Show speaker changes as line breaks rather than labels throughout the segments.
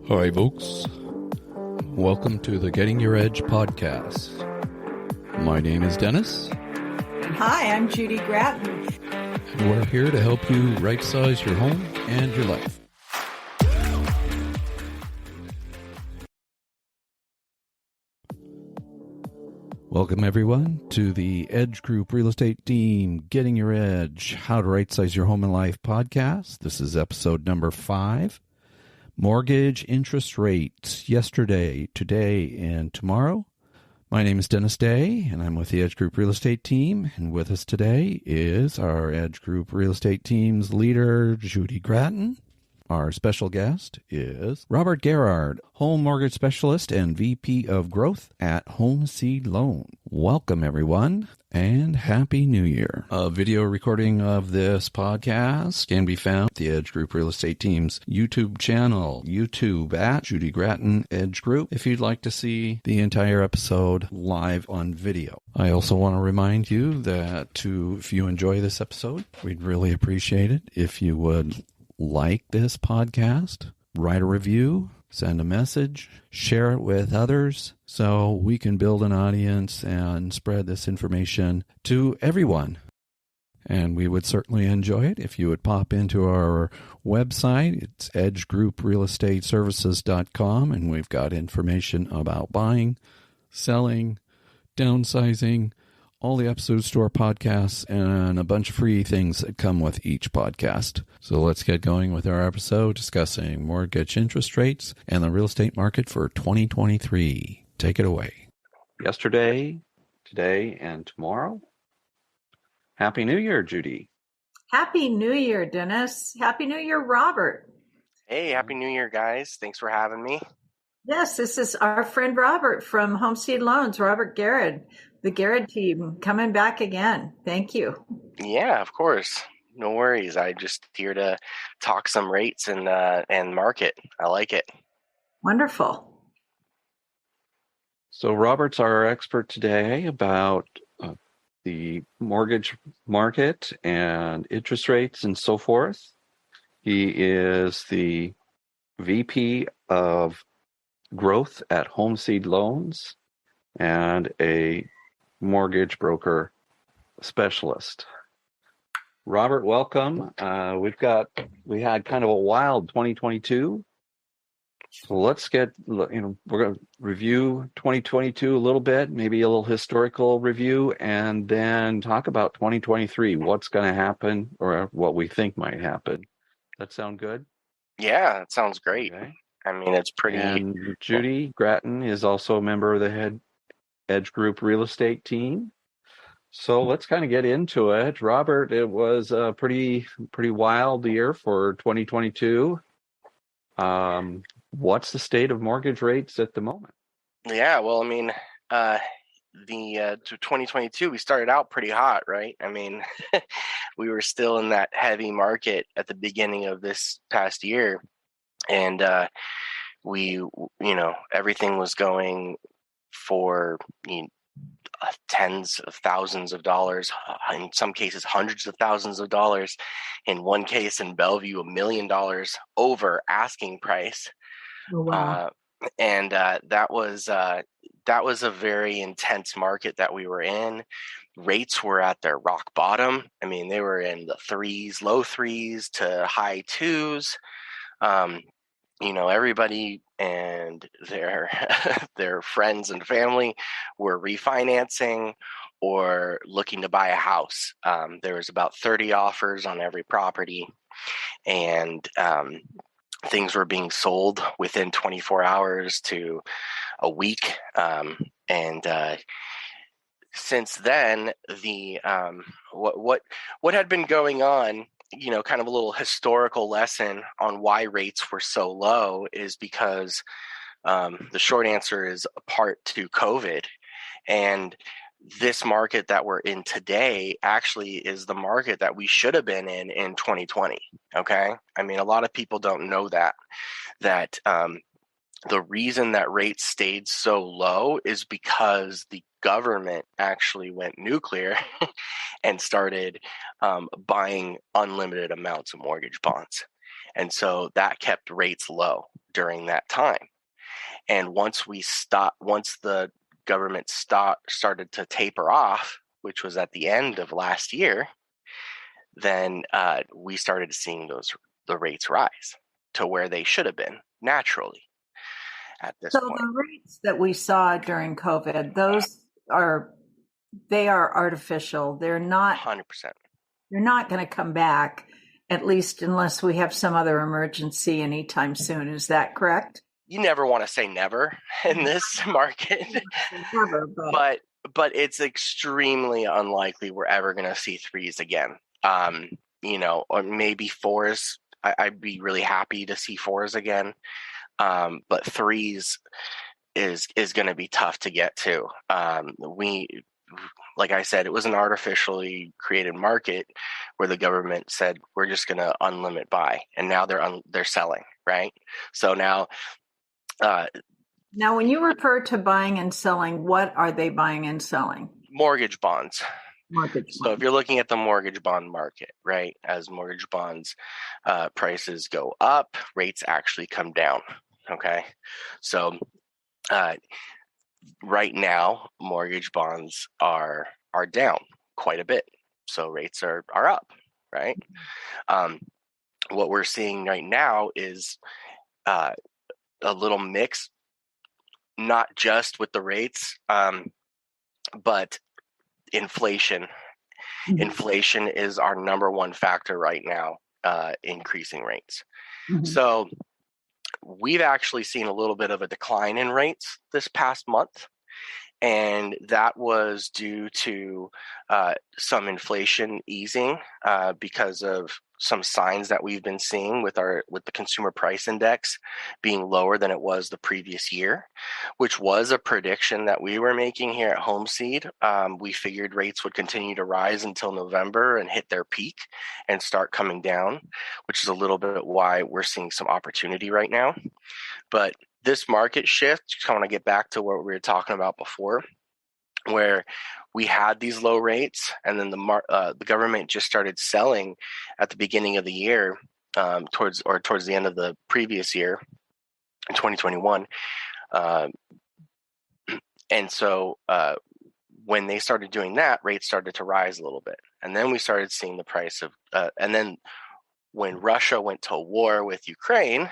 Hi, folks. Welcome to the Getting Your Edge podcast. My name is Dennis.
And hi, I'm Judy Gratton.
And we're here to help you right-size your home and your life. Welcome, everyone, to the Edge Group Real Estate Team Getting Your Edge, How to Right-Size Your Home and Life podcast. This is episode number 5. Mortgage interest rates yesterday, today, and tomorrow. My name is Dennis Day, and I'm with the Edge Group Real Estate Team. And with us today is our Edge Group Real Estate Team's leader, Judy Gratton. Our special guest is Robert Garrod, home mortgage specialist and VP of growth at Homeseed Loans. Welcome, everyone, and Happy New Year. A video recording of this podcast can be found at the Edge Group Real Estate Team's YouTube channel, YouTube at Judy Gratton Edge Group, if you'd like to see the entire episode live on video. I also want to remind you that if you enjoy this episode, we'd really appreciate it if you would like this podcast, write a review, send a message, share it with others so we can build an audience and spread this information to everyone. And we would certainly enjoy it if you would pop into our website. It's edgegrouprealestateservices.com, and we've got information about buying, selling, downsizing, all the episodes to our podcasts, and a bunch of free things that come with each podcast. So let's get going with our episode discussing mortgage interest rates and the real estate market for 2023. Take it away. Yesterday, today, and tomorrow. Happy New Year, Judy.
Happy New Year, Dennis. Happy New Year, Robert.
Hey, Happy New Year, guys. Thanks for having me.
Yes, this is our friend Robert from Homeseed Loans, Robert Garrod, the Garrod team, coming back again. Thank you.
Yeah, of course. No worries. I'm just here to talk some rates and market. I like it.
Wonderful.
So Robert's our expert today about the mortgage market and interest rates and so forth. He is the VP of growth at Homeseed Loans and a mortgage broker specialist. Robert, welcome. We had kind of a wild 2022. So let's we're going to review 2022 a little bit, maybe a little historical review, and then talk about 2023, what's going to happen or what we think might happen. That sound good?
Yeah, that sounds great. Okay. I mean, it's pretty...
And Judy Gratton is also a member of the Edge Group Real Estate Team. So let's kind of get into it. Robert, it was a pretty wild year for 2022. What's the state of mortgage rates at the moment?
Yeah, well, I mean, the 2022, we started out pretty hot, right? I mean, we were still in that heavy market at the beginning of this past year. And everything was going for tens of thousands of dollars, in some cases hundreds of thousands of dollars, in one case in Bellevue $1 million over asking price.
Oh, wow.
That was a very intense market that we were in. Rates were at their rock bottom. I mean, they were in the threes, low threes to high twos. Everybody and their friends and family were refinancing or looking to buy a house. There was about 30 offers on every property, and things were being sold within 24 hours to a week. Since then, what had been going on, kind of a little historical lesson on why rates were so low is because the short answer is part to COVID. And this market that we're in today actually is the market that we should have been in 2020. Okay. I mean, a lot of people don't know that the reason that rates stayed so low is because the government actually went nuclear and started buying unlimited amounts of mortgage bonds. And so that kept rates low during that time. And once the government started to taper off, which was at the end of last year, then we started seeing the rates rise to where they should have been naturally at this
So
point.
the rates that we saw during COVID, they are artificial. They're not
100%.
They're not going to come back, at least unless we have some other emergency anytime soon. Is that correct?
You never want to say never in this market,
Never,
but it's extremely unlikely we're ever going to see threes again. Or maybe fours. I'd be really happy to see fours again. But threes is going to be tough to get to. Like I said, it was an artificially created market where the government said we're just going to unlimit buy, and now they're selling, right? So now,
when you refer to buying and selling, what are they buying and selling?
mortgage bonds.
Mortgage
So if you're looking at the mortgage bond market, right, as mortgage bonds prices go up, rates actually come down. Okay, so right now, mortgage bonds are down quite a bit. So rates are up, right? What we're seeing right now is a little mix, not just with the rates, but inflation.
Mm-hmm.
Inflation is our number one factor right now, increasing rates.
Mm-hmm.
So we've actually seen a little bit of a decline in rates this past month. And that was due to some inflation easing because of some signs that we've been seeing with the consumer price index being lower than it was the previous year, which was a prediction that we were making here at Homeseed. We figured rates would continue to rise until November and hit their peak and start coming down, which is a little bit why we're seeing some opportunity right now. But this market shift, I want to get back to what we were talking about before, where we had these low rates, and then the government just started selling at the beginning of the year, towards the end of the previous year, in 2021, and so when they started doing that, rates started to rise a little bit, and then we started seeing the price of, and then when Russia went to war with Ukraine,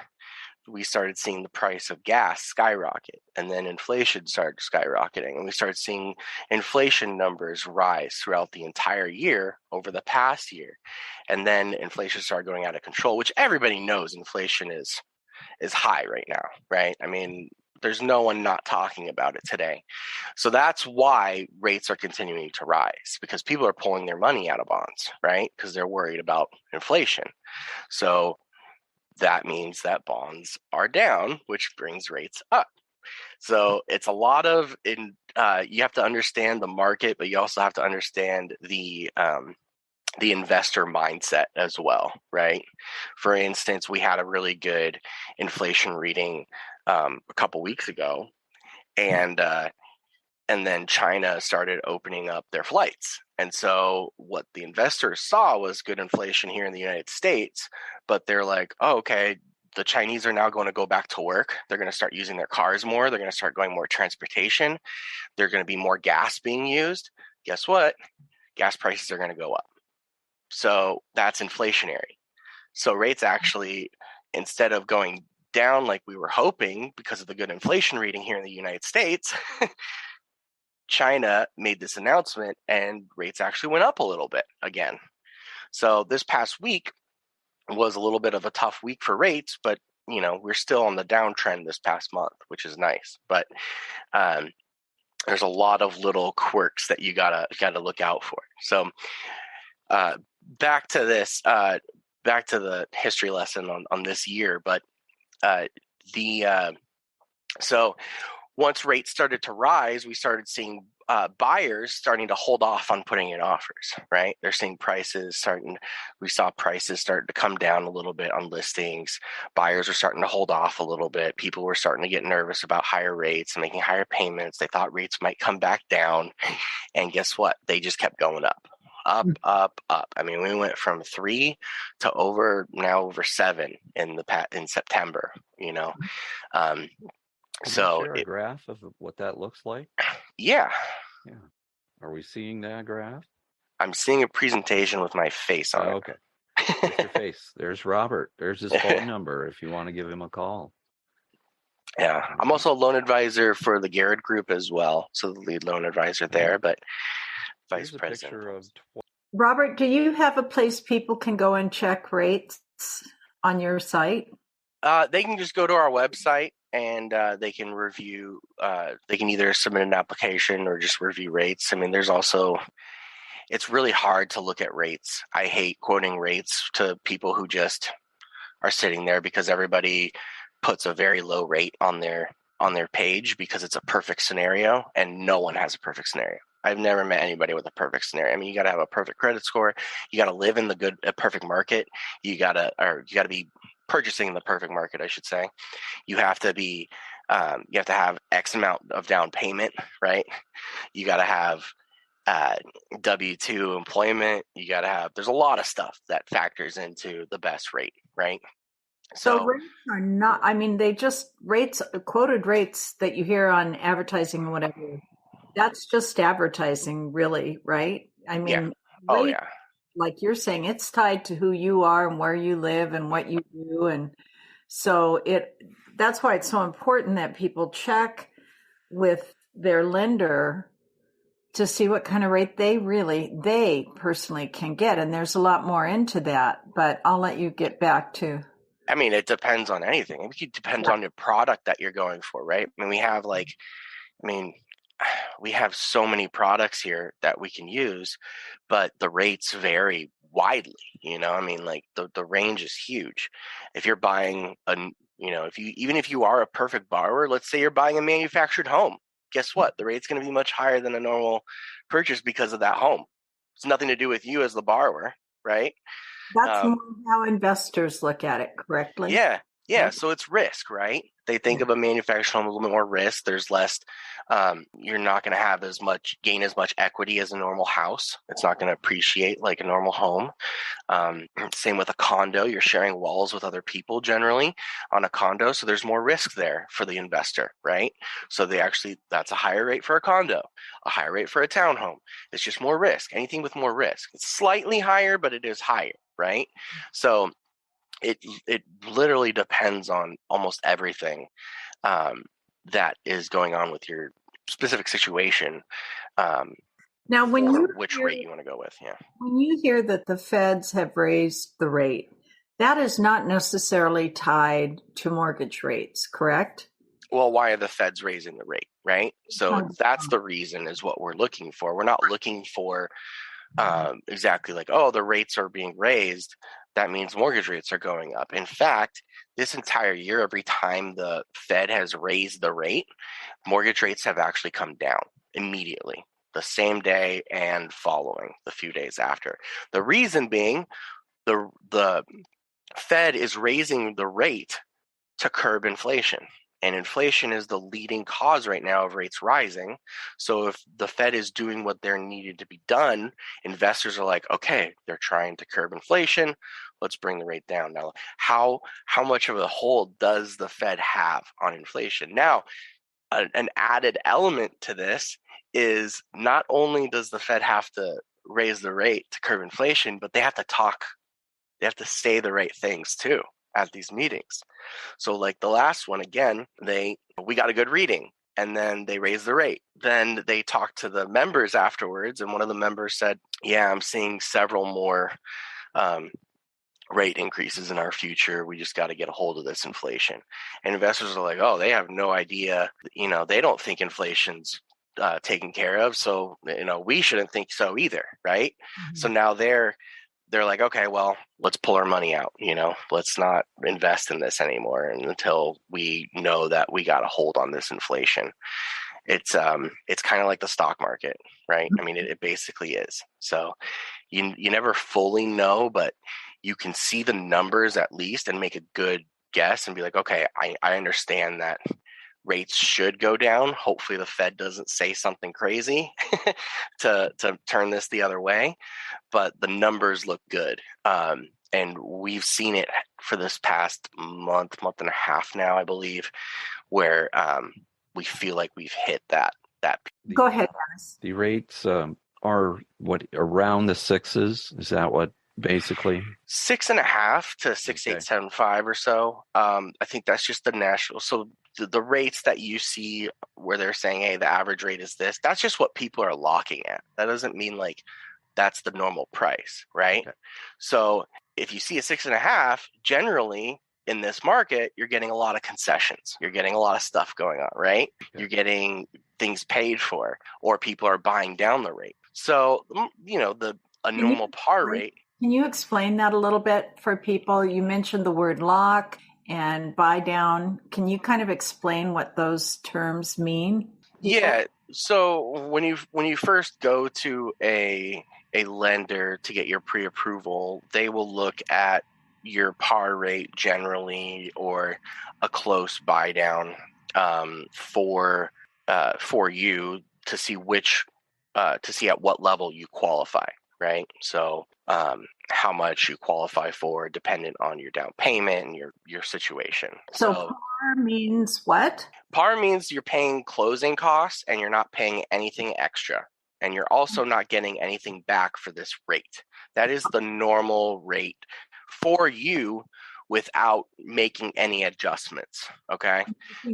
we started seeing the price of gas skyrocket, and then inflation started skyrocketing, and we started seeing inflation numbers rise throughout the entire year over the past year. And then inflation started going out of control, which everybody knows inflation is high right now, right? I mean, there's no one not talking about it today. So that's why rates are continuing to rise, because people are pulling their money out of bonds, right? Because they're worried about inflation. So that means that bonds are down, which brings rates up. So it's a lot of, you have to understand the market, but you also have to understand the investor mindset as well, right? For instance, we had a really good inflation reading a couple weeks ago, and then China started opening up their flights. And so what the investors saw was good inflation here in the United States, but they're like, oh, okay, the Chinese are now going to go back to work. They're going to start using their cars more. They're going to start going more transportation. There's going to be more gas being used. Guess what? Gas prices are going to go up. So that's inflationary. So rates actually, instead of going down like we were hoping because of the good inflation reading here in the United States, China made this announcement and rates actually went up a little bit again. So this past week was a little bit of a tough week for rates, but we're still on the downtrend this past month, which is nice. But there's a lot of little quirks that you gotta look out for. So back to the history lesson on this year. But so once rates started to rise, we started seeing buyers starting to hold off on putting in offers, right? They're seeing we saw prices start to come down a little bit on listings. Buyers were starting to hold off a little bit. People were starting to get nervous about higher rates and making higher payments. They thought rates might come back down. And guess what? They just kept going up. up, up, up. I mean, we went from 3 to over 7 in September, Um,
Can you
so
share a graph of what that looks like?
yeah,
Are we seeing that graph?
I'm seeing a presentation with my face on it.
Okay. There's your face. There's Robert. There's his phone number if you want to give him a call.
Yeah. I'm also a loan advisor for the Garrod group as well. So the lead loan advisor there, but vice president.
Robert, do you have a place people can go and check rates on your site?
They can just go to our website and they can review. They can either submit an application or just review rates. I mean, it's really hard to look at rates. I hate quoting rates to people who just are sitting there because everybody puts a very low rate on their page because it's a perfect scenario, and no one has a perfect scenario. I've never met anybody with a perfect scenario. I mean, you got to have a perfect credit score. You got to live in a perfect market. You got to be purchasing in the perfect market, I should say. You have to be, you have to have X amount of down payment, right? You got to have W-2 employment. You got to have, there's a lot of stuff that factors into the best rate, right?
So rates are not, I mean, quoted rates that you hear on advertising and whatever, that's just advertising really, right? I mean, like you're saying, it's tied to who you are and where you live and what you do. And so that's why it's so important that people check with their lender to see what kind of rate they personally can get. And there's a lot more into that, but I'll let you get back to.
I mean, it depends on anything. It depends on your product that you're going for, right? I mean, we have so many products here that we can use, but the rates vary widely. I mean, like the range is huge. If you're buying even if you are a perfect borrower, let's say you're buying a manufactured home, guess what? The rate's going to be much higher than a normal purchase because of that home. It's nothing to do with you as the borrower, right?
That's more how investors look at it, correctly?
Yeah. So it's risk, right? They think of a manufactured home a little bit more risk. There's less, you're not going to gain as much equity as a normal house. It's not going to appreciate like a normal home. Same with a condo. You're sharing walls with other people generally on a condo. So there's more risk there for the investor, right? So that's a higher rate for a condo, a higher rate for a townhome. It's just more risk. Anything with more risk. It's slightly higher, but it is higher, right? So it literally depends on almost everything that is going on with your specific situation.
Now,
which rate you want to go with,
when you hear that the feds have raised the rate, that is not necessarily tied to mortgage rates, correct?
Well, why are the feds raising the rate, right? So that's the reason is what we're looking for. We're not looking for exactly like, oh, the rates are being raised. That means mortgage rates are going up. In fact, this entire year, every time the Fed has raised the rate, mortgage rates have actually come down immediately, the same day and following the few days after. The reason being, the Fed is raising the rate to curb inflation. And inflation is the leading cause right now of rates rising. So if the Fed is doing what they're needed to be done, investors are like, okay, they're trying to curb inflation. Let's bring the rate down. Now, how much of a hold does the Fed have on inflation? Now, an added element to this is not only does the Fed have to raise the rate to curb inflation, but they have to say the right things too at these meetings. So like the last one, again, we got a good reading and then they raised the rate. Then they talked to the members afterwards, and one of the members said, yeah, I'm seeing several more rate increases in our future. We just got to get a hold of this inflation. And investors are like, oh, they have no idea. They don't think inflation's taken care of. So, we shouldn't think so either, right? Mm-hmm. So now they're like, okay, well, let's pull our money out, let's not invest in this anymore until we know that we got a hold on this inflation. It's kind of like the stock market, right? I mean, it basically is. So you never fully know, but you can see the numbers at least and make a good guess and be like, okay, I understand that rates should go down. Hopefully the Fed doesn't say something crazy to turn this the other way, but the numbers look good. And we've seen it for this past month and a half now, I believe, where we feel like we've hit that.
Go ahead, Dennis.
The rates are what, around the sixes? Is that what basically?
6.5 to 6.875 or so. I think that's just the national. So the rates that you see where they're saying, hey, the average rate is this, that's just what people are locking at. That doesn't mean like that's the normal price, right? Okay. So if you see a 6.5, generally in this market, you're getting a lot of concessions. You're getting a lot of stuff going on, right? Okay. You're getting things paid for, or people are buying down the rate. So, a normal par rate.
Can you explain that a little bit for people? You mentioned the word lock and buy down. Can you kind of explain what those terms mean?
Yeah. So when you first go to a lender to get your pre-approval, they will look at your par rate generally, or a close buy down for you to see at what level you qualify, right? So how much you qualify for, dependent on your down payment and your situation.
So par means what?
Par means you're paying closing costs and you're not paying anything extra. And you're also not getting anything back for this rate. That is the normal rate for you without making any adjustments. Okay.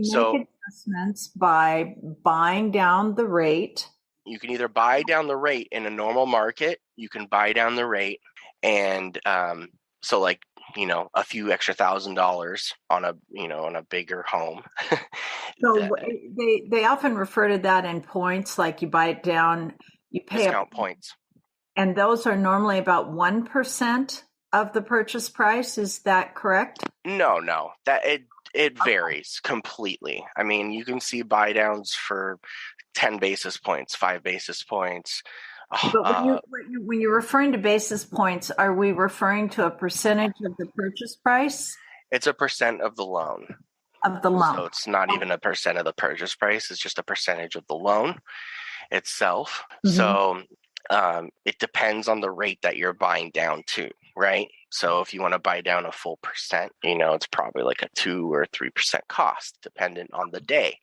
So make adjustments by buying down the rate.
You can either buy down the rate in a normal market. You can buy down the rate, and so like a few extra $1,000 on a bigger home.
So they often refer to that in points, like you buy it down, you pay
discount points,
and those are normally about 1% of the purchase price. Is that correct?
No, that it varies completely. I mean, you can see buy downs for 10 basis points, 5 basis points.
But when you're referring to basis points, are we referring to a percentage of the purchase price?
It's a percent of the loan.
Of the loan.
So it's not even a percent of the purchase price. It's just a percentage of the loan itself. Mm-hmm. So it depends on the rate that you're buying down to, right? So if you want to buy down a full percent, it's probably like a 2 or 3% cost, dependent on the day.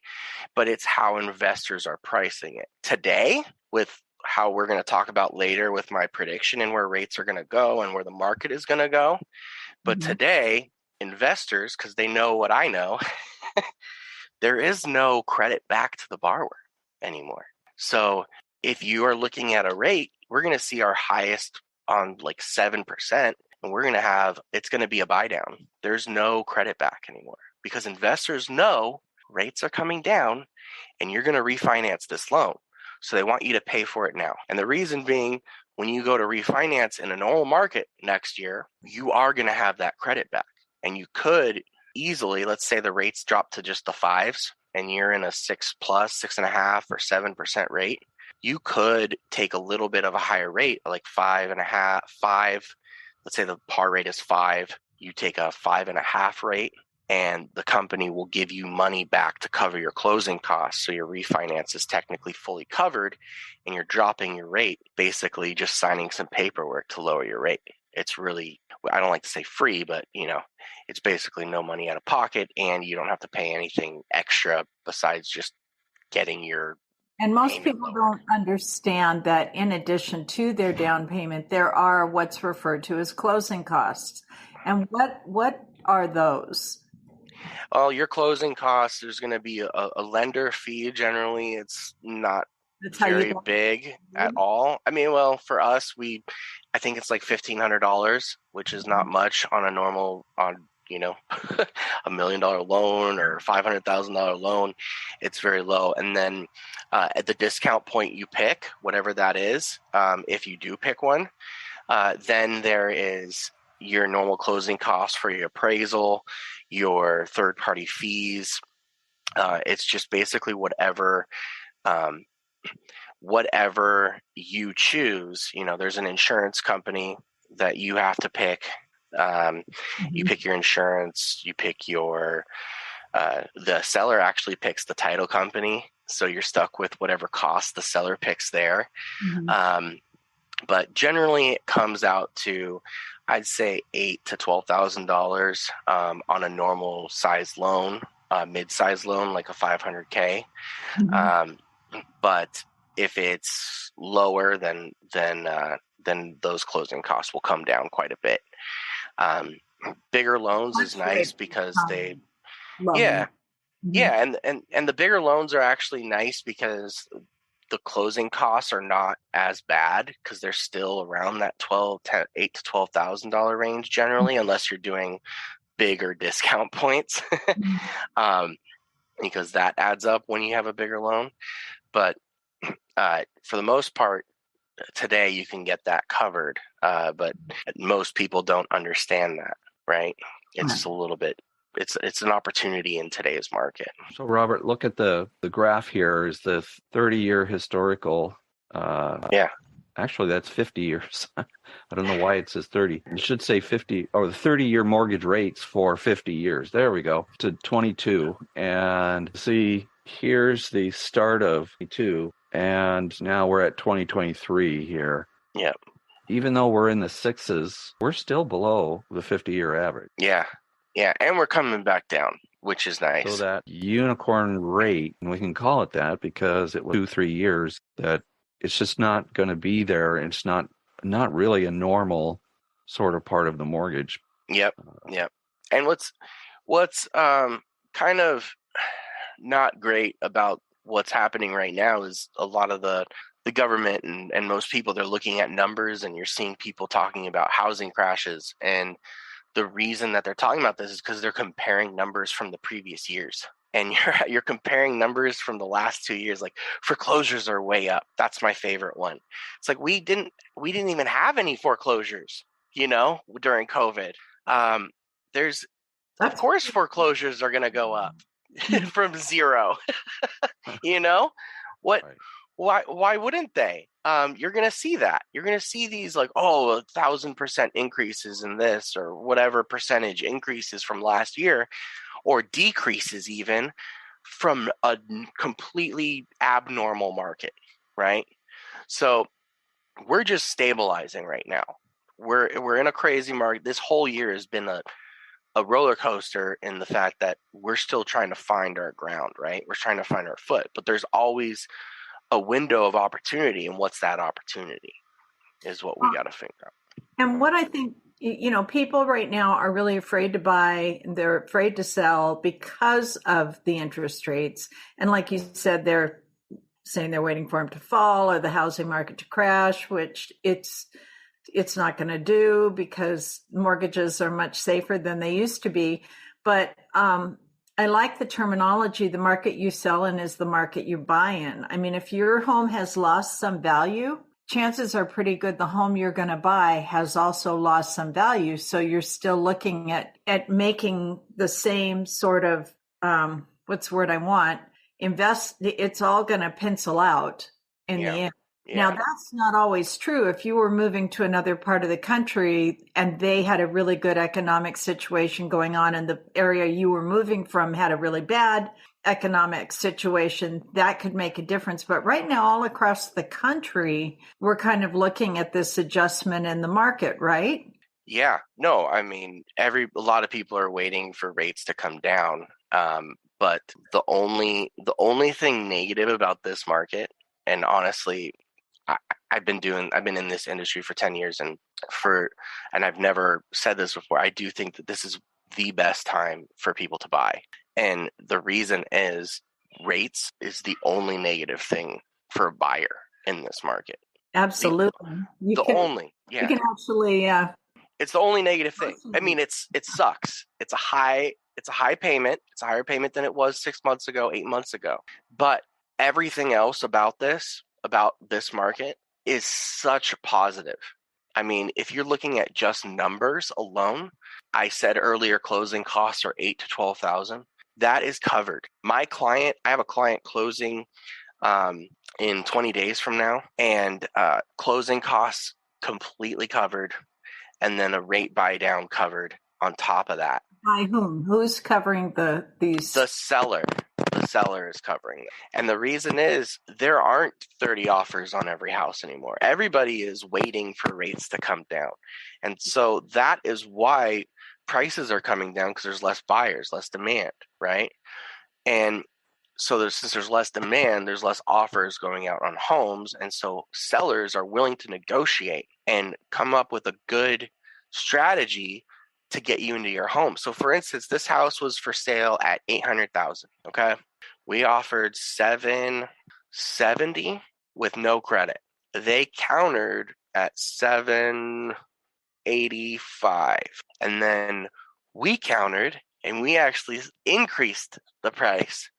But it's how investors are pricing it. Today, with how we're going to talk about later with my prediction and where rates are going to go and where the market is going to go. But today, investors, because they know what I know, there is no credit back to the borrower anymore. So if you are looking at a rate, we're going to see our highest on like 7%, and it's going to be a buy down. There's no credit back anymore because investors know rates are coming down and you're going to refinance this loan. So they want you to pay for it now. And the reason being, when you go to refinance in a normal market next year, you are going to have that credit back. And you could easily, let's say the rates drop to just the 5s and you're in a 6+, 6.5 or 7% rate. You could take a little bit of a higher rate, like 5.5, 5. Let's say the par rate is 5. You take a 5.5 rate, and the company will give you money back to cover your closing costs. So your refinance is technically fully covered, and you're dropping your rate, basically just signing some paperwork to lower your rate. It's really, I don't like to say free, but it's basically no money out of pocket, and you don't have to pay anything extra besides just getting your.
And most people don't understand that in addition to their down payment, there are what's referred to as closing costs. And what are those?
Well, your closing costs, there's going to be a lender fee. Generally, it's not very big at all. I mean, well, for us, I think it's like $1,500, which is not much on a normal, $1 million loan or $500,000 loan. It's very low. And then at the discount point you pick, whatever that is, if you do pick one, then there is your normal closing costs for your appraisal, your third-party fees. It's just basically whatever you choose. There's an insurance company that you have to pick. You pick your insurance, you pick your The seller actually picks the title company, so you're stuck with whatever cost the seller picks there. Mm-hmm. But generally, it comes out to, I'd say, $8,000 to $12,000 on a normal size loan, mid-size loan like a 500K. Mm-hmm. But if it's lower, then those closing costs will come down quite a bit. Bigger loans is nice because they, yeah, mm-hmm. yeah, and the bigger loans are actually nice because the closing costs are not as bad because they're still around that $8,000 to $12,000 range generally, unless you're doing bigger discount points, because that adds up when you have a bigger loan. But for the most part, today you can get that covered, but most people don't understand that, right? It's a little bit. It's an opportunity in today's market.
So, Robert, look at the graph here. Is the 30-year historical?
Yeah.
Actually, that's 50 years. I don't know why it says 30. It should say 50, or the 30-year mortgage rates for 50 years. There we go, to 22. And see, here's the start of 22, and now we're at 2023 here.
Yeah.
Even though we're in the sixes, we're still below the 50-year average.
Yeah. Yeah, and we're coming back down, which is nice.
So that unicorn rate, and we can call it that because it was 2-3 years, that it's just not going to be there. It's not really a normal sort of part of the mortgage.
Yep. And what's kind of not great about what's happening right now is a lot of the government and most people, they're looking at numbers, and you're seeing people talking about housing crashes. And the reason that they're talking about this is because they're comparing numbers from the previous years. And you're comparing numbers from the last 2 years, like foreclosures are way up. That's my favorite one. It's like we didn't even have any foreclosures, during COVID. Of course foreclosures are going to go up from zero. What? Right. Why wouldn't they? You're going to see that. You're going to see these 1,000% increases in this, or whatever percentage increases from last year, or decreases even from a completely abnormal market, right? So we're just stabilizing right now. We're in a crazy market. This whole year has been a roller coaster in the fact that we're still trying to find our ground, right? We're trying to find our foot, but there's always a window of opportunity, and what's that opportunity is what we got to figure out.
And what I think, people right now are really afraid to buy, they're afraid to sell because of the interest rates. And like you said, they're saying they're waiting for them to fall or the housing market to crash, which it's not going to do because mortgages are much safer than they used to be. But I like the terminology, the market you sell in is the market you buy in. I mean, if your home has lost some value, chances are pretty good the home you're going to buy has also lost some value. So you're still looking at making the same sort of, what's the word I want? Invest. It's all going to pencil out in the end. Yeah. Now, that's not always true. If you were moving to another part of the country and they had a really good economic situation going on and the area you were moving from had a really bad economic situation, that could make a difference. But right now, all across the country, we're kind of looking at this adjustment in the market, right?
Yeah. No, I mean, a lot of people are waiting for rates to come down. But the only thing negative about this market, and honestly, I've been in this industry for 10 years, and I've never said this before. I do think that this is the best time for people to buy. And the reason is rates is the only negative thing for a buyer in this market.
Absolutely.
You can
actually,
it's the only negative thing. I mean, it sucks. It's a high payment. It's a higher payment than it was 6 months ago, 8 months ago. But everything else about this market is such a positive. I mean, if you're looking at just numbers alone, I said earlier closing costs are $8,000 to $12,000. That is covered. I have a client closing in 20 days from now, and closing costs completely covered, and then a rate buy down covered on top of that.
By whom? Who's covering these?
The seller. The seller is covering them. And the reason is there aren't 30 offers on every house anymore. Everybody is waiting for rates to come down. And so that is why prices are coming down, because there's less buyers, less demand, right? And so since there's less demand, there's less offers going out on homes. And so sellers are willing to negotiate and come up with a good strategy to get you into your home. So for instance, this house was for sale at $800,000. Okay. We offered $770 with no credit. They countered at $785. And then we countered and we actually increased the price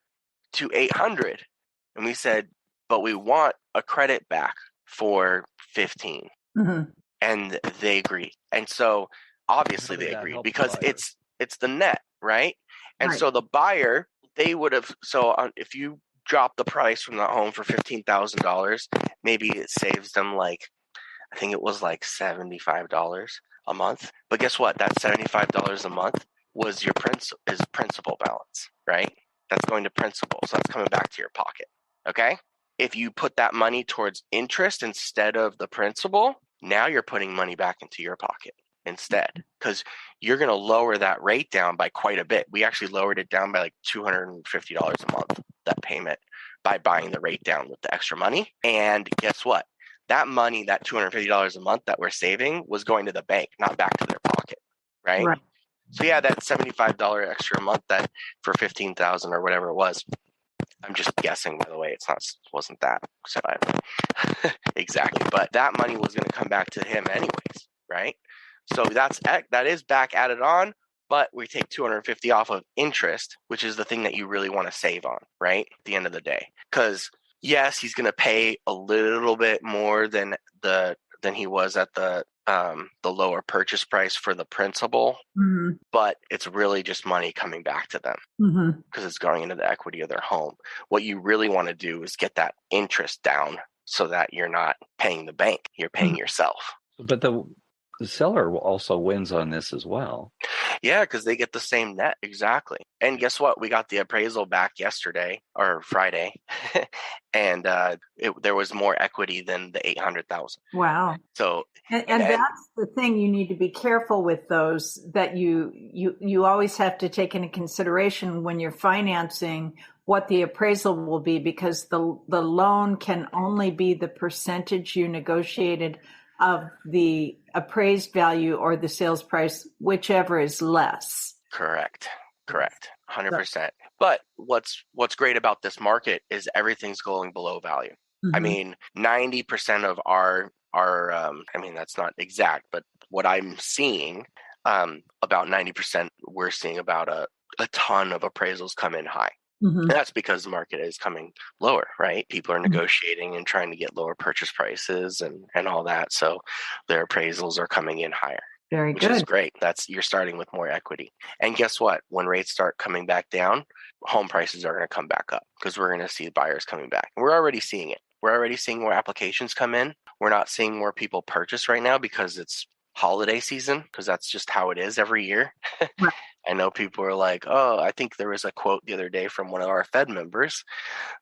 to $800. And we said, but we want a credit back for $15.
Mm-hmm.
And they agreed. And so obviously they agreed because it's the net, right? And so the buyer, they would have, if you drop the price from the home for $15,000, maybe it saves them I think it was like $75 a month. But guess what? That $75 a month was your principal balance, right? That's going to principal. So that's coming back to your pocket. Okay. If you put that money towards interest instead of the principal, now you're putting money back into your pocket instead, because you're going to lower that rate down by quite a bit. We actually lowered it down by like $250 a month, that payment, by buying the rate down with the extra money. And guess what? That money, that $250 a month that we're saving, was going to the bank, not back to their pocket, right? So yeah, that $75 extra a month that for $15,000 or whatever it was. I'm just guessing, by the way. Wasn't that so exactly, but that money was going to come back to him anyways, right? So that is back added on, but we take $250 off of interest, which is the thing that you really want to save on, right? At the end of the day, because yes, he's going to pay a little bit more than he was at the lower purchase price for the principal, mm-hmm. but it's really just money coming back to them because it's going into the equity of their home. What you really want to do is get that interest down so that you're not paying the bank, you're paying yourself.
But the seller also wins on this as well.
Yeah, because they get the same net. Exactly. And guess what? We got the appraisal back yesterday or Friday, and there was more equity than the $800,000.
Wow.
So,
and that's the thing, you need to be careful with those, that you always have to take into consideration when you're financing what the appraisal will be, because the loan can only be the percentage you negotiated of the appraised value or the sales price, whichever is less.
Correct. 100%. But what's great about this market is everything's going below value. Mm-hmm. I mean, 90% of our I mean, that's not exact, but what I'm seeing, about 90%, we're seeing about a ton of appraisals come in high. Mm-hmm. And that's because the market is coming lower, right? People are negotiating and trying to get lower purchase prices and all that. So their appraisals are coming in higher.
Very good.
Which is great. You're starting with more equity. And guess what? When rates start coming back down, home prices are going to come back up because we're going to see buyers coming back. And we're already seeing it. We're already seeing more applications come in. We're not seeing more people purchase right now because it's holiday season, because that's just how it is every year. Right. I know people are like, oh, I think there was a quote the other day from one of our Fed members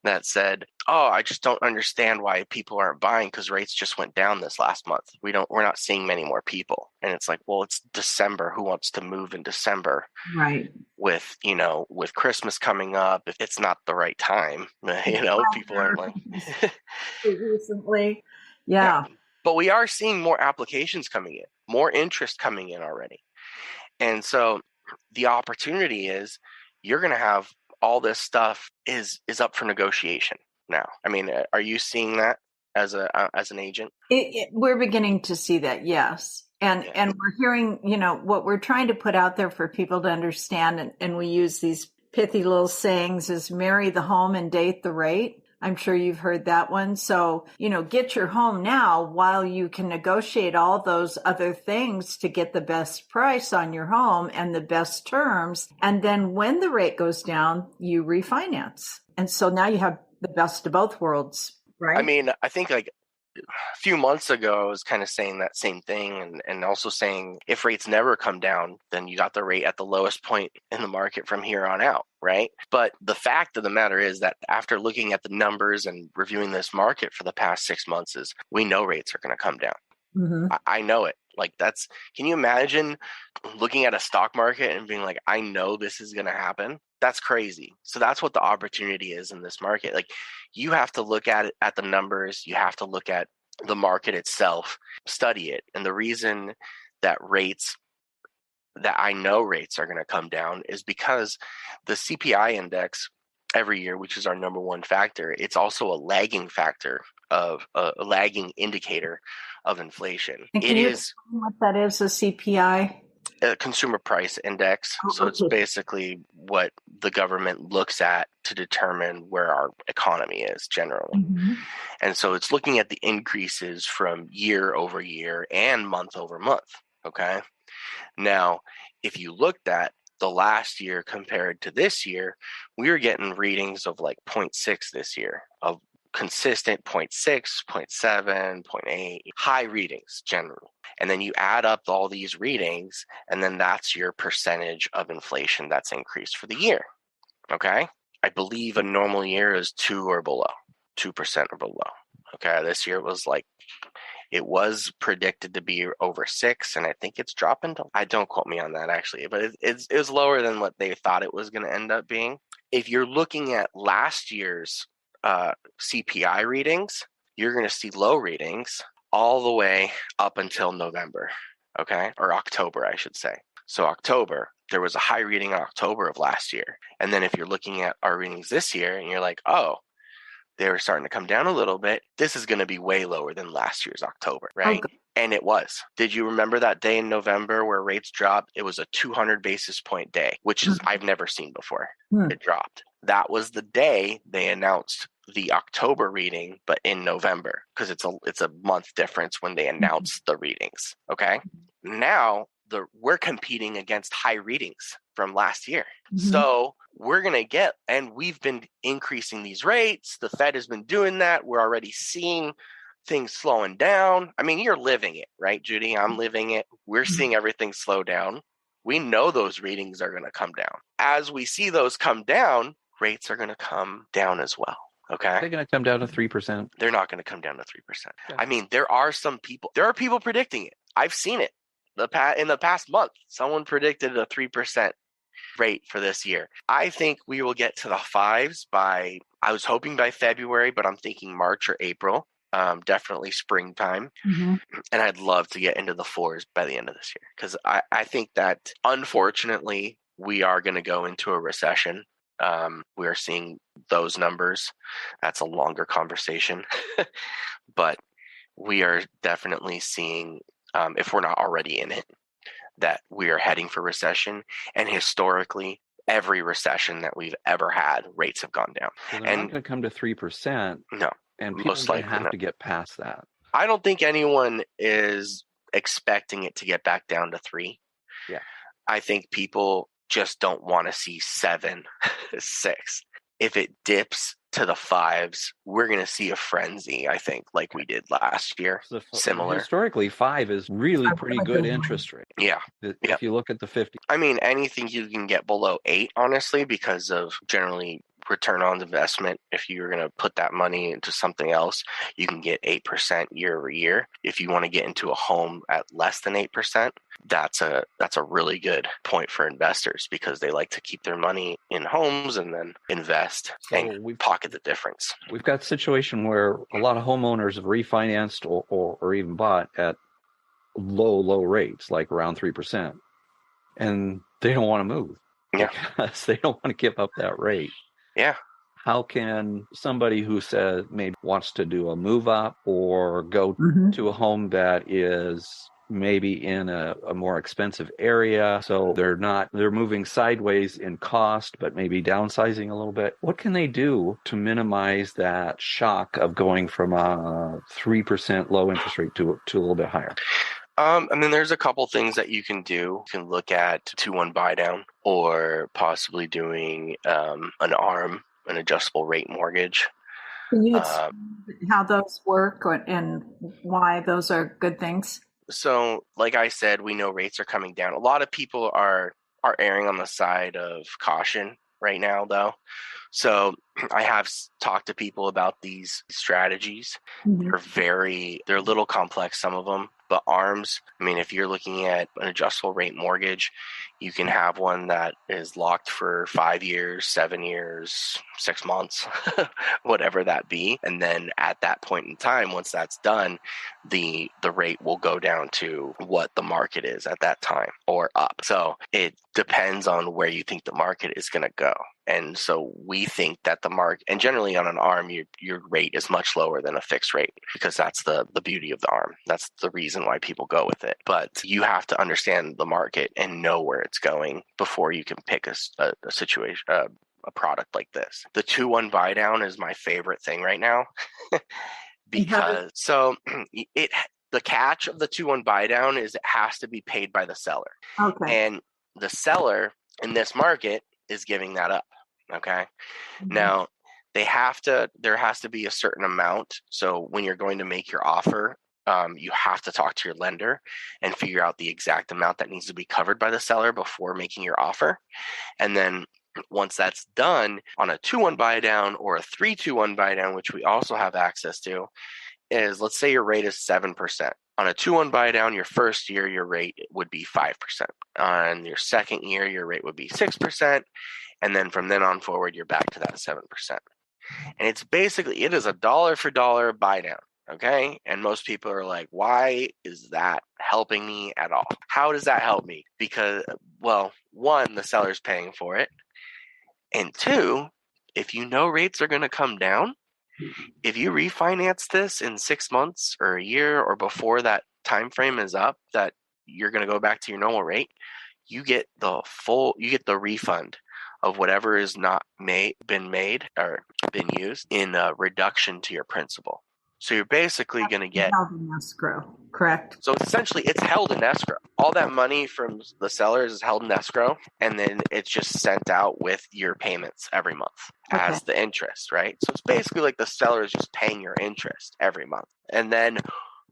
that said, oh, I just don't understand why people aren't buying because rates just went down this last month. We're not seeing many more people. And it's like, well, it's December. Who wants to move in December?
Right.
With Christmas coming up, if it's not the right time, people are like
recently. Yeah.
But we are seeing more applications coming in, more interest coming in already. And so the opportunity is you're going to have all this stuff is up for negotiation now. I mean, are you seeing that as an agent?
We're beginning to see that, yes. And we're hearing, what we're trying to put out there for people to understand, and we use these pithy little sayings, is marry the home and date the rate. I'm sure you've heard that one. So, get your home now while you can negotiate all those other things to get the best price on your home and the best terms. And then when the rate goes down, you refinance. And so now you have the best of both worlds, right?
I mean, I think few months ago, I was kind of saying that same thing, and also saying if rates never come down, then you got the rate at the lowest point in the market from here on out, right? But the fact of the matter is that after looking at the numbers and reviewing this market for the past 6 months, is we know rates are going to come down.
Mm-hmm.
I know it. Like, can you imagine looking at a stock market and being like, I know this is going to happen? That's crazy. So that's what the opportunity is in this market. Like, you have to look at it, at the numbers. You have to look at the market itself, study it. And the reason that I know rates are going to come down is because the CPI index every year, which is our number one factor, it's also a lagging factor of a lagging indicator of inflation.
And can you explain what that is, a CPI?
A consumer price index. So it's basically what the government looks at to determine where our economy is generally.
Mm-hmm.
And so it's looking at the increases from year over year and month over month. Okay. Now, if you looked at the last year compared to this year, we were getting readings of like 0.6 this year, of consistent 0.6, 0.7, 0.8, high readings generally. And then you add up all these readings, and then that's your percentage of inflation that's increased for the year. Okay. I believe a normal year is 2 or below, 2% or below. Okay. This year it was predicted to be over 6, and I think it's dropping to, I don't quote me on that actually, but it was lower than what they thought it was going to end up being. If you're looking at last year's CPI readings, you're going to see low readings all the way up until November, okay? Or October, I should say. So October, there was a high reading in October of last year. And then if you're looking at our readings this year and you're like, oh, they were starting to come down a little bit, this is going to be way lower than last year's October, right? Okay. And it was. Did you remember that day in November where rates dropped? It was a 200 basis point day, which is I've never seen before. It dropped. That was the day they announced the October reading, but in November, because it's a month difference when they announced the readings. Okay. Now we're competing against high readings from last year. Mm-hmm. So we're going to get, and we've been increasing these rates. The Fed has been doing that. We're already seeing things slowing down. I mean, you're living it, right, Judy? I'm living it. We're seeing everything slow down. We know those readings are going to come down. As we see those come down, rates are going to come down as well. Okay.
They're going to come down to 3%.
They're not going to come down to 3%. Yeah. I mean, there are people predicting it. I've seen it. In the past month, someone predicted a 3% rate for this year. I think we will get to the 5s I was hoping by February, but I'm thinking March or April. Definitely springtime. Mm-hmm. And I'd love to get into the 4s by the end of this year, because I think that unfortunately we are going to go into a recession. We are seeing those numbers. That's a longer conversation, but we are definitely seeing, if we're not already in it, that we are heading for recession. And historically, every recession that we've ever had, rates have gone down.
So they're not going to come to 3%.
No.
And people have to get past that.
I don't think anyone is expecting it to get back down to 3.
Yeah.
I think people just don't want to see 7, 6. If it dips to the 5s, we're going to see a frenzy, I think, like we did last year. Similar.
Historically, 5 is really pretty good interest rate.
Yeah.
If you look at the 50.
I mean, anything you can get below 8, honestly, because of generally return on investment. If you're going to put that money into something else, you can get 8% year over year. If you want to get into a home at less than 8%, that's a really good point for investors, because they like to keep their money in homes and then invest and pocket the difference.
We've got a situation where a lot of homeowners have refinanced or even bought at low rates, like around 3%, and they don't want to move.
Yeah.
Because they don't want to give up that rate.
Yeah.
How can somebody who says maybe wants to do a move up or go to a home that is maybe in a more expensive area, so they're moving sideways in cost, but maybe downsizing a little bit, what can they do to minimize that shock of going from a 3% low interest rate to a little bit higher?
I mean, there's a couple things that you can do. You can look at 2-1 buy down, or possibly doing an ARM, an adjustable rate mortgage.
Can you explain how those work and why those are good things?
So, like I said, we know rates are coming down. A lot of people are erring on the side of caution right now, though. So I have talked to people about these strategies. They're a little complex, some of them, but ARMs, I mean, if you're looking at an adjustable rate mortgage, you can have one that is locked for 5 years, 7 years, 6 months, whatever that be. And then at that point in time, once that's done, the rate will go down to what the market is at that time or up. So it depends on where you think the market is going to go. And so we think that the market, and generally on an ARM, your rate is much lower than a fixed rate because that's the beauty of the ARM. That's the reason why people go with it. But you have to understand the market and know where it's going before you can pick a situation, a product like this. The 2-1 buy down is my favorite thing right now because the catch of the 2-1 buy down is it has to be paid by the seller.
Okay.
And the seller in this market is giving that up. Okay. Now there has to be a certain amount. So when you're going to make your offer, you have to talk to your lender and figure out the exact amount that needs to be covered by the seller before making your offer. And then once that's done on a 2-1 buy down or a 3-2-1 buy down, which we also have access to, is let's say your rate is 7%. On a 2-1 buy down, your first year, your rate would be 5%. On your second year, your rate would be 6%. And then from then on forward, you're back to that 7%. And it is a dollar for dollar buy down. Okay. And most people are like, why is that helping me at all? How does that help me? Because, well, one, the seller's paying for it. And two, if you know rates are going to come down, if you refinance this in 6 months or a year or before that time frame is up that you're going to go back to your normal rate, you get the refund of whatever is not been made or been used in a reduction to your principal. So you're basically going to get
held in escrow, correct?
So essentially, it's held in escrow. All that money from the sellers is held in escrow, and then it's just sent out with your payments every month as the interest, right? So it's basically like the seller is just paying your interest every month. And then,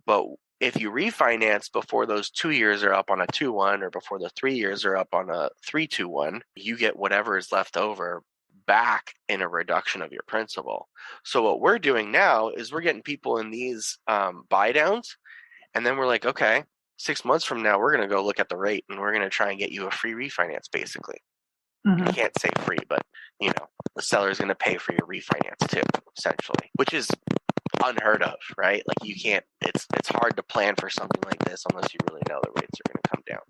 but if you refinance before those 2 years are up on a 2-1 or before the 3 years are up on a 3-2-1, you get whatever is left over back in a reduction of your principal. So what we're doing now is we're getting people in these buy downs, and then we're like, okay, 6 months from now, we're going to go look at the rate and we're going to try and get you a free refinance, basically. You can't say free, but the seller is going to pay for your refinance too, essentially, which is unheard of, right? Like you can't, it's hard to plan for something like this unless you really know the rates are going to come down.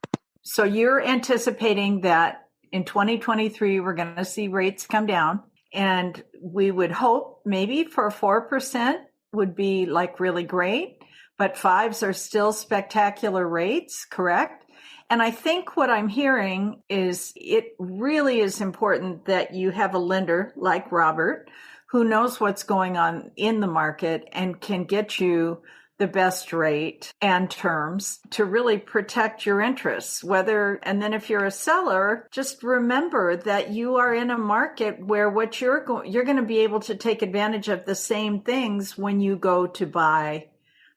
So you're anticipating that in 2023, we're going to see rates come down, and we would hope maybe for 4% would be like really great, but 5s are still spectacular rates, correct? And I think what I'm hearing is it really is important that you have a lender like Robert who knows what's going on in the market and can get you the best rate and terms to really protect your interests. And then if you're a seller, just remember that you are in a market where what you're going to be able to take advantage of the same things when you go to buy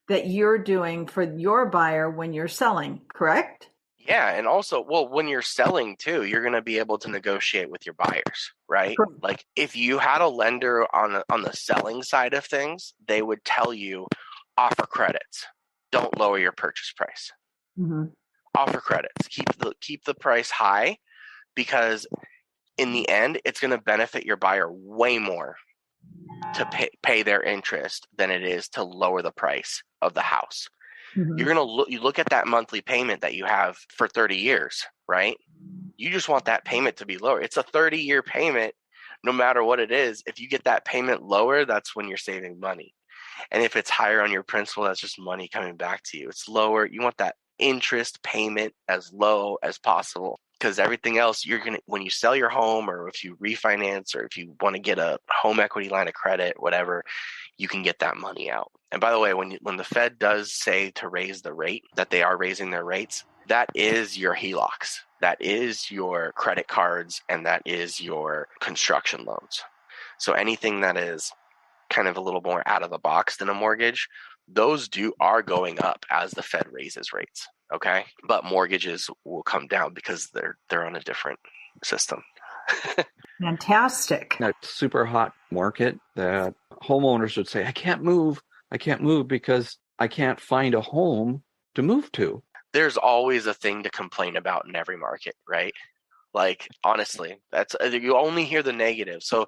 that you're doing for your buyer when you're selling, correct?
Yeah, and also, when you're selling too, you're going to be able to negotiate with your buyers, right?
Correct.
Like if you had a lender on the selling side of things, they would tell you, offer credits. Don't lower your purchase price. Offer credits. Keep the price high, because in the end, it's going to benefit your buyer way more to pay their interest than it is to lower the price of the house. You're going to look at that monthly payment that you have for 30 years, right? You just want that payment to be lower. It's a 30-year payment, no matter what it is. If you get that payment lower, that's when you're saving money. And if it's higher on your principal, that's just money coming back to you. It's lower. You want that interest payment as low as possible, because everything else when you sell your home, or if you refinance, or if you want to get a home equity line of credit, whatever, you can get that money out. And by the way, when the Fed does say to raise the rate, that they are raising their rates, that is your HELOCs, that is your credit cards, and that is your construction loans. So anything that is kind of a little more out of the box than a mortgage, those are going up as the Fed raises rates. Okay. But mortgages will come down because they're on a different system.
Fantastic.
That super hot market that homeowners would say, I can't move because I can't find a home to move to.
There's always a thing to complain about in every market, right? Like, honestly, you only hear the negative. So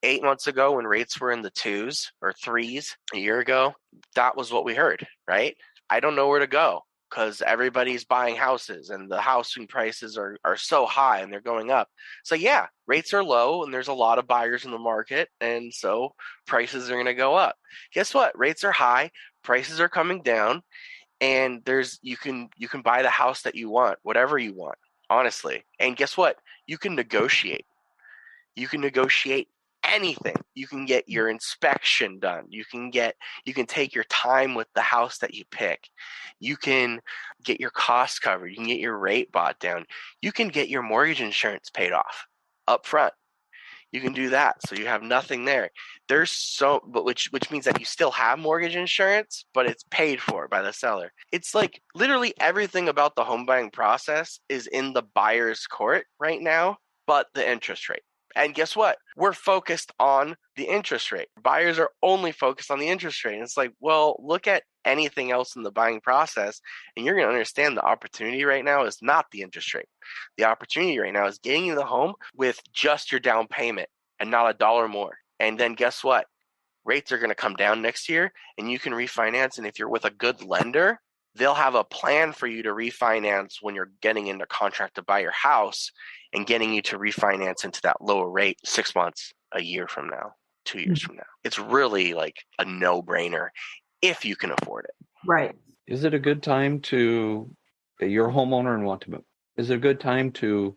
8 months ago when rates were in the 2s or 3s a year ago, that was what we heard, right? I don't know where to go because everybody's buying houses and the housing prices are so high and they're going up. So yeah, rates are low and there's a lot of buyers in the market. And so prices are going to go up. Guess what? Rates are high, prices are coming down, and you can buy the house that you want, whatever you want. Honestly. And guess what? You can negotiate. You can negotiate anything. You can get your inspection done. You can take your time with the house that you pick. You can get your costs covered. You can get your rate bought down. You can get your mortgage insurance paid off up front. You can do that. So you have nothing there. Which means that you still have mortgage insurance, but it's paid for by the seller. It's like literally everything about the home buying process is in the buyer's court right now, but the interest rate. And guess what? We're focused on the interest rate. Buyers are only focused on the interest rate. And it's like, well, look at anything else in the buying process, and you're going to understand the opportunity right now is not the interest rate. The opportunity right now is getting you the home with just your down payment and not a dollar more. And then guess what? Rates are going to come down next year, and you can refinance. And if you're with a good lender, they'll have a plan for you to refinance when you're getting into contract to buy your house and getting you to refinance into that lower rate 6 months, a year from now, 2 years from now. It's really like a no-brainer if you can afford it.
Right.
Is it a good time you're a homeowner and want to move? Is it a good time to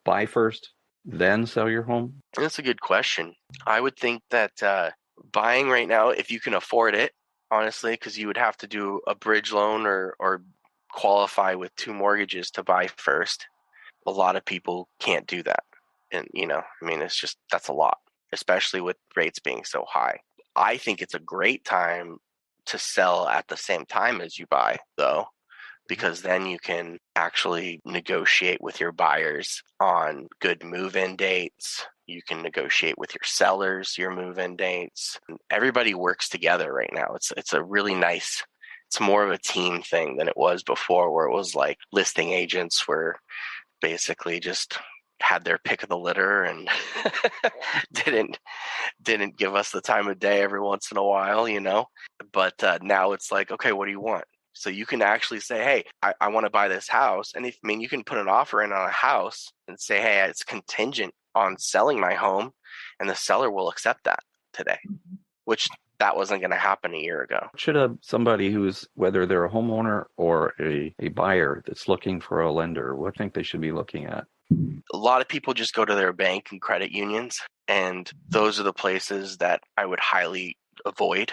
buy first, then sell your home?
That's a good question. I would think that buying right now, if you can afford it, honestly, because you would have to do a bridge loan or qualify with 2 mortgages to buy first. A lot of people can't do that. And, that's a lot, especially with rates being so high. I think it's a great time to sell at the same time as you buy, though, because then you can actually negotiate with your buyers on good move-in dates. You can negotiate with your sellers your move-in dates. Everybody works together right now. It's a really nice, it's more of a team thing than it was before, where it was like listing agents were basically just had their pick of the litter and didn't give us the time of day every once in a while, But now it's like, okay, what do you want? So you can actually say, hey, I want to buy this house. And you can put an offer in on a house and say, hey, it's contingent on selling my home, and the seller will accept that today, which that wasn't going to happen a year ago.
Should somebody whether they're a homeowner or a buyer that's looking for a lender, what do you think they should be looking at?
A lot of people just go to their bank and credit unions, and those are the places that I would highly avoid.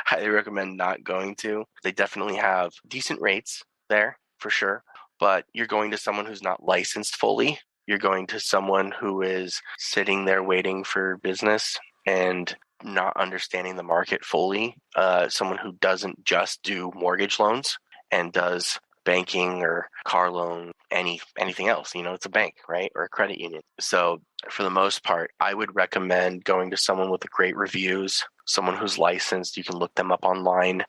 Highly recommend not going to. They definitely have decent rates there for sure, but you're going to someone who's not licensed fully. You're going to someone who is sitting there waiting for business and not understanding the market fully. Someone who doesn't just do mortgage loans and does banking or car loan, anything else. It's a bank, right? Or a credit union. So for the most part, I would recommend going to someone with great reviews, someone who's licensed. You can look them up online,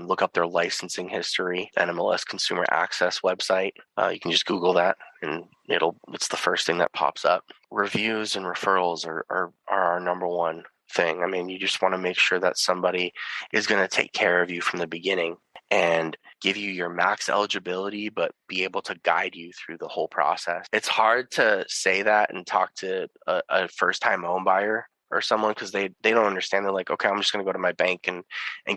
look up their licensing history, NMLS Consumer Access website. You can just Google that and it's the first thing that pops up. Reviews and referrals are our number one thing. You just want to make sure that somebody is going to take care of you from the beginning and give you your max eligibility, but be able to guide you through the whole process. It's hard to say that and talk to a first-time home buyer or someone because they don't understand. They're like, okay, I'm just going to go to my bank and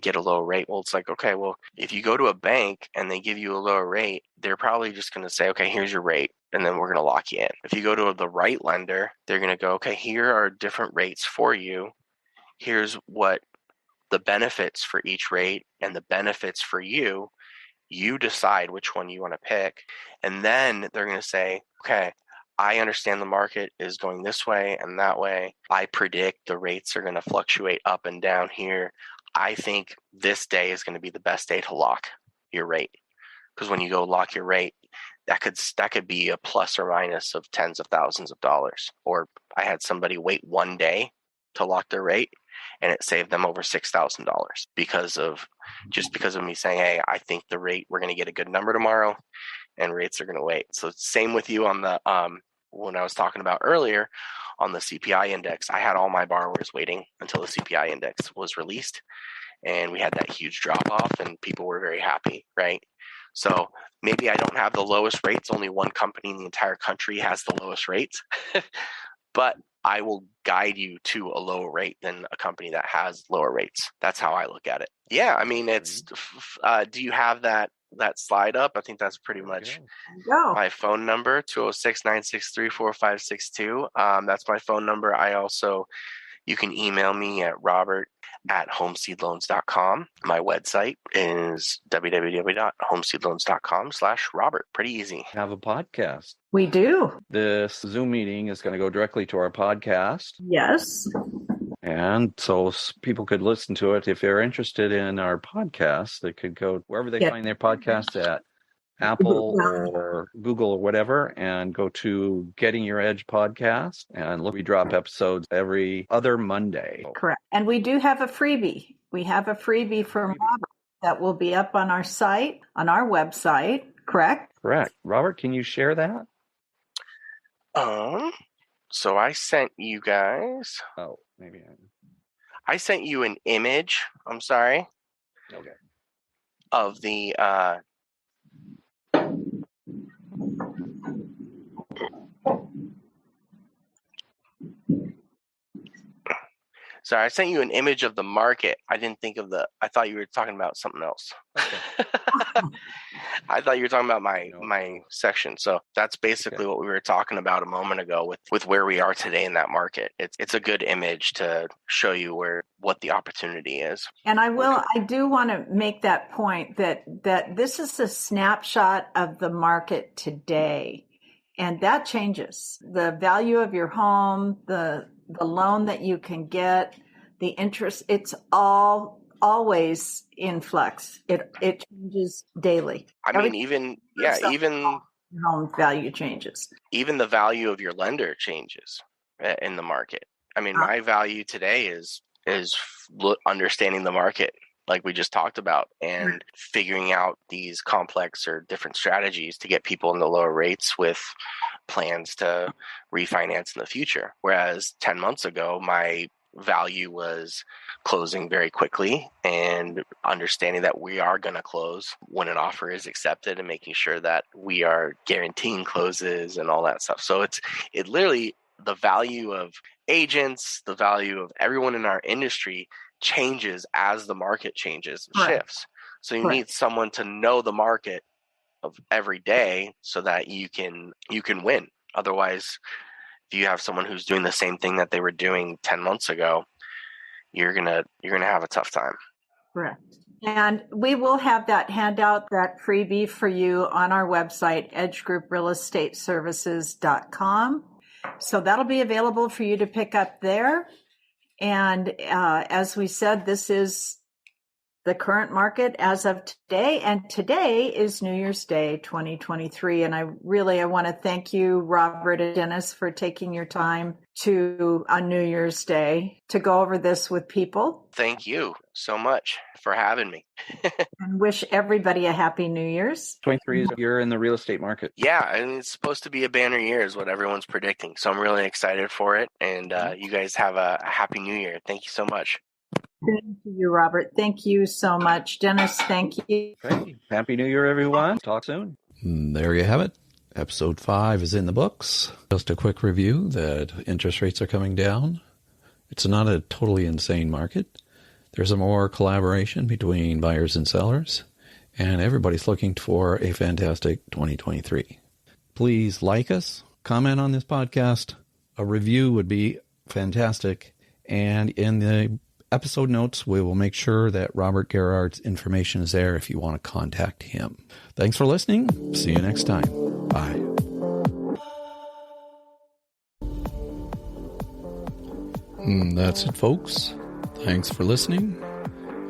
get a low rate. Well, it's like, okay, well, if you go to a bank and they give you a lower rate, they're probably just going to say, okay, here's your rate, and then we're going to lock you in. If you go to the right lender, they're going to go, okay, here are different rates for you. Here's what the benefits for each rate and the benefits for you. You decide which one you want to pick. And then they're going to say, okay, I understand the market is going this way and that way. I predict the rates are going to fluctuate up and down here. I think this day is going to be the best day to lock your rate. Because when you go lock your rate, that could be a plus or minus of tens of thousands of dollars. Or I had somebody wait one day to lock their rate, and it saved them over $6,000 because of me saying, hey, I think the rate, we're going to get a good number tomorrow, and rates are going to wait. So same with you on the when I was talking about earlier on the CPI index, I had all my borrowers waiting until the CPI index was released, and we had that huge drop off, and people were very happy, right? So maybe I don't have the lowest rates. Only one company in the entire country has the lowest rates, but I will guide you to a lower rate than a company that has lower rates. That's how I look at it. Yeah, I mean, it's. Do you have that slide up? I think that's pretty much my phone number, 206-963-4562. That's my phone number. You can email me at robert@homeseedloans.com. My website is www.homeseedloans.com/Robert. Pretty easy.
Have a podcast.
We do.
This Zoom meeting is going to go directly to our podcast.
Yes.
And so people could listen to it. If they're interested in our podcast, they could go wherever they find their podcasts at, Apple or Google or whatever, and go to Getting Your Edge podcast. And we drop episodes every other Monday.
Correct. And we do have a freebie. We have a freebie from Robert that will be up on our site, on our website. Correct?
Correct. Robert, can you share that?
So I sent you guys.
Oh, maybe
I sent you an image. I'm sorry.
Okay.
Of the Sorry, I sent you an image of the market. I thought you were talking about something else.
Okay.
I thought you were talking about my section. So that's basically what we were talking about a moment ago with where we are today in that market. It's a good image to show you what the opportunity is.
And I do want to make that point that this is a snapshot of the market today. And that changes. The value of your home, the loan that you can get, the interest, it's always in flux. It changes daily.
Even
home value changes.
Even the value of your lender changes in the market. I mean, my value today is understanding the market, like we just talked about, and figuring out these complex or different strategies to get people into lower rates with plans to refinance in the future. Whereas 10 months ago, my value was closing very quickly and understanding that we are going to close when an offer is accepted and making sure that we are guaranteeing closes and all that stuff. So it literally, the value of agents, the value of everyone in our industry changes as the market changes and shifts. So you need someone to know the market of every day so that you can win. Otherwise, if you have someone who's doing the same thing that they were doing 10 months ago, you're gonna have a tough time.
Correct. And we will have that handout, that freebie for you on our website, edgegrouprealestateservices.com. So that'll be available for you to pick up there. And as we said, this is the current market as of today. And today is New Year's Day, 2023. And I want to thank you, Robert and Dennis, for taking your time on New Year's Day to go over this with people.
Thank you so much for having me.
And wish everybody a happy New Year's.
23 is a year in the real estate market.
Yeah, and it's supposed to be a banner year is what everyone's predicting. So I'm really excited for it. And you guys have a happy New Year. Thank you so much.
Thank you, Robert. Thank you so much. Dennis, thank you.
Great. Happy New Year, everyone. Talk soon.
There you have it. Episode 5 is in the books. Just a quick review that interest rates are coming down. It's not a totally insane market. There's a more collaboration between buyers and sellers, and everybody's looking for a fantastic 2023. Please like us, comment on this podcast. A review would be fantastic. And in the episode notes, we will make sure that Robert Garrod's information is there if you want to contact him. Thanks for listening. See you next time. Bye. That's it, folks. Thanks for listening.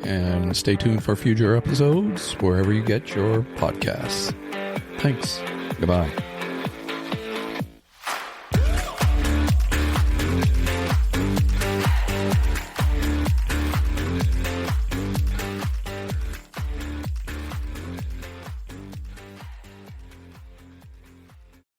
And stay tuned for future episodes wherever you get your podcasts. Thanks. Goodbye.